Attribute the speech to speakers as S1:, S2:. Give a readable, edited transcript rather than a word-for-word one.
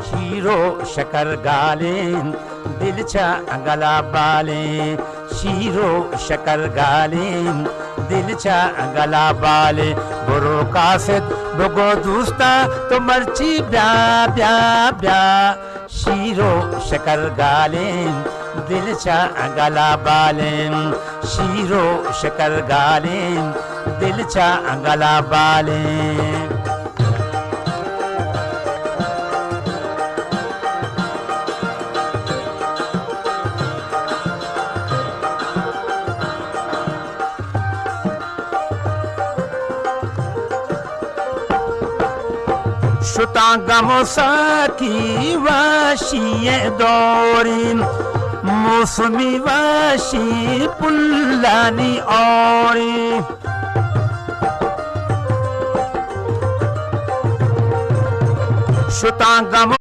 S1: Shero शकर गाले दिल चा गला बाले, शीरो शकर गाले दिल चा गला बाले, बुरो कासिद बगो दूस्ता तो मर्ची ब्या ब्या ब्या, शीरो शकर गाले दिल चा गला बाले, शीरो शकर गाले दिल चा गला बाले। शुतांगमो साकी वाशी दौरी, मौसमी वाशी पुल्लानी औरी, शुतांगमो